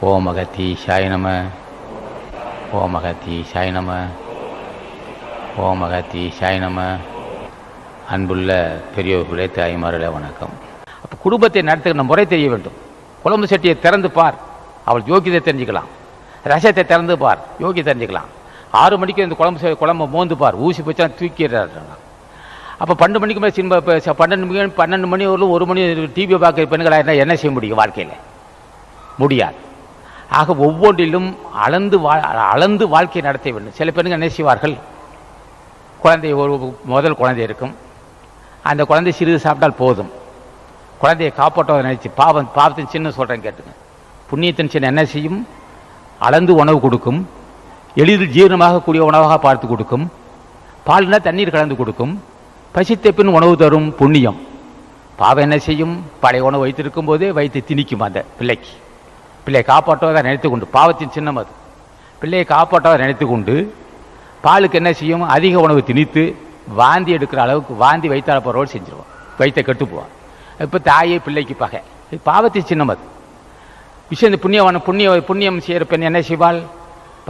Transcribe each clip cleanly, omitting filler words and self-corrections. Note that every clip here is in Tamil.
ஓம் அகத்தீசாய நம. ஓம் அகத்தீசாய நம. ஓம் அகத்தீசாய நம. அன்புள்ள பெரியோர்களே, தாய்மார்களே, வணக்கம். அப்போ குடும்பத்தை நடத்துகிற முறை தெரிய வேண்டும். குழம்பு சட்டியை திறந்து பார், அவள் யோகியத்தை தெரிஞ்சுக்கலாம். ரசத்தை திறந்து பார், யோகியை தெரிஞ்சுக்கலாம். 6 மணிக்கு இந்த குழம்பு மோந்து பார், ஊசி போச்சா தூக்கிடுறாங்க. அப்போ 12 மணிக்கு மேலே சினிமா 12 மணி வரலும் 1 மணி டிவி பார்க்குற பெண்களாக என்ன செய்ய முடியும்? வாழ்க்கையில் முடியாது. ஆக ஒவ்வொன்றிலும் அளந்து வாழ்க்கையை நடத்த வேண்டும். சில பெண்கள் என்ன செய்வார்கள்? முதல் குழந்தை இருக்கும், அந்த குழந்தை சிறிது சாப்பிட்டால் போதும், குழந்தையை காப்பாற்ற நினைச்சு பாவத்தின் சின்ன சொல்கிறேன் கேட்டுங்க. புண்ணியத்தின் சின்ன என்ன செய்யும்? அளந்து உணவு கொடுக்கும், எளிதில் ஜீரணமாகக்கூடிய உணவாக பார்த்து கொடுக்கும், பால்னா தண்ணீர் கலந்து கொடுக்கும், பசித்த பின் உணவு தரும் புண்ணியம். பாவம் என்ன செய்யும்? பழைய உணவு வைத்திருக்கும் போதே வைத்து திணிக்கும். அந்த பிள்ளையை காப்பாற்றுவதாக நினைத்து கொண்டு, பாவத்தின் சின்னம் அது, பிள்ளையை காப்பாற்றுவதாக நினைத்து கொண்டு பாலுக்கு என்ன செய்யும்? அதிக உணவு திணித்து வாந்தி எடுக்கிற அளவுக்கு வாந்தி வைத்தால போகிறவள் செஞ்சிருவான், வைத்த கெட்டு போவான். இப்போ தாயே பிள்ளைக்கு பகை, இது பாவத்தின் சின்னம் அது. விஷயம் இந்த புண்ணியம் செய்கிற பெண் என்ன செய்வாள்?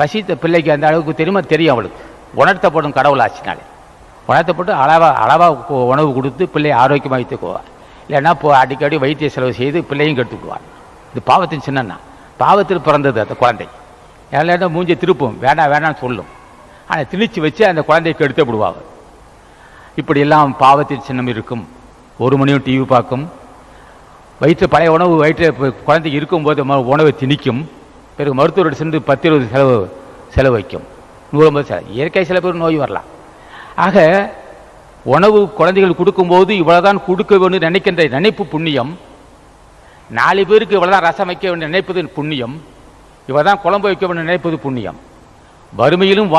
பசித்த பிள்ளைக்கு அந்த அளவுக்கு தெரியும், அவளுக்கு உணர்த்தப்படும் கடவுள் ஆச்சினாலே உணர்த்தப்பட்டு அளவாக உணவு கொடுத்து பிள்ளையை ஆரோக்கியமாக வைத்துக்குவாள். இல்லைன்னா அடிக்கடி வைத்திய செலவு செய்து பிள்ளையும் கெடுத்துக்குவாள். இது பாவத்தின் சின்னம்னா. பாவத்தில் பிறந்தது அந்த குழந்தை. இல்லைன்னா மூஞ்சி திருப்பும், வேணான்னு சொல்லும். ஆனால் திணிச்சு வச்சு அந்த குழந்தையை கெடுத்து விடுவாங்க. இப்படியெல்லாம் பாவத்தின் சின்னம் இருக்கும். 1 மணியும் டிவி பார்க்கும், பழைய உணவு குழந்தைக்கு இருக்கும்போது உணவை திணிக்கும். பிறகு மருத்துவரோடு சென்று 10-20 செலவு வைக்கும், 150 செலவு. இயற்கை சில பேர் நோய் வரலாம். ஆக உணவு குழந்தைகள் கொடுக்கும்போது இவ்வளவுதான் கொடுக்க வேண்டும் நினைக்கின்ற நினைப்பு புண்ணியம். 4 பேருக்கு இவ்வளவுதான் ரசம் வைக்க வேண்டும் நினைப்பது புண்ணியம். இவ்வளவுதான் குழம்பு வைக்க வேண்டும் நினைப்பது புண்ணியம். வறுமையிலும்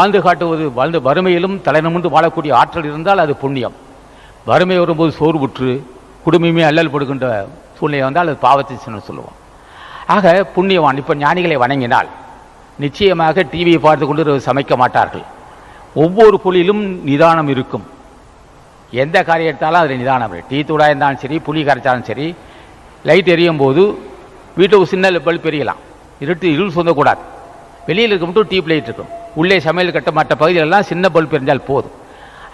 வறுமையிலும் தலைநிமிர்ந்து வாழக்கூடிய ஆற்றல் இருந்தால் அது புண்ணியம். வறுமை வரும்போது சோர்வுற்று குடும்பமே அல்லல் படுகின்ற சூழ்நிலை வந்தால் அது பாவத்தின் சின்னம் சொல்லுவோம். ஆக புண்ணியவான். இப்போ ஞானிகளை வணங்கினால் நிச்சயமாக டிவியை பார்த்து கொண்டு சமைக்க மாட்டார்கள். ஒவ்வொரு பொருளிலும் நிதானம் இருக்கும். எந்த காரியம் எடுத்தாலும் அதில் நிதானம். டீ தூளாக இருந்தாலும் சரி, புளி கரைச்சாலும் சரி, லைட் எரியும் போது வீட்டுக்கு சின்ன பல்ப் எரியலாம், இருள் சொந்தக்கூடாது. வெளியில் இருக்க மட்டும் டியூப் லைட் இருக்கும். உள்ளே சமையல் கட்ட மற்ற பகுதிகளெல்லாம் சின்ன பல்ப் எரிஞ்சால் போதும்.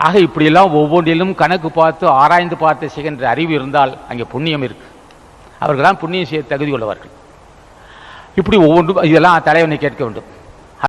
ஆக இப்படியெல்லாம் ஒவ்வொன்றிலும் கணக்கு பார்த்து ஆராய்ந்து பார்த்து செய்கின்ற அறிவு இருந்தால் அங்கே புண்ணியம் இருக்கு. அவர்கள் தான் புண்ணியம் செய்ய தகுதி உள்ளவர்கள். இப்படி ஒவ்வொன்றும் இதெல்லாம் தலைவனை கேட்க வேண்டும்.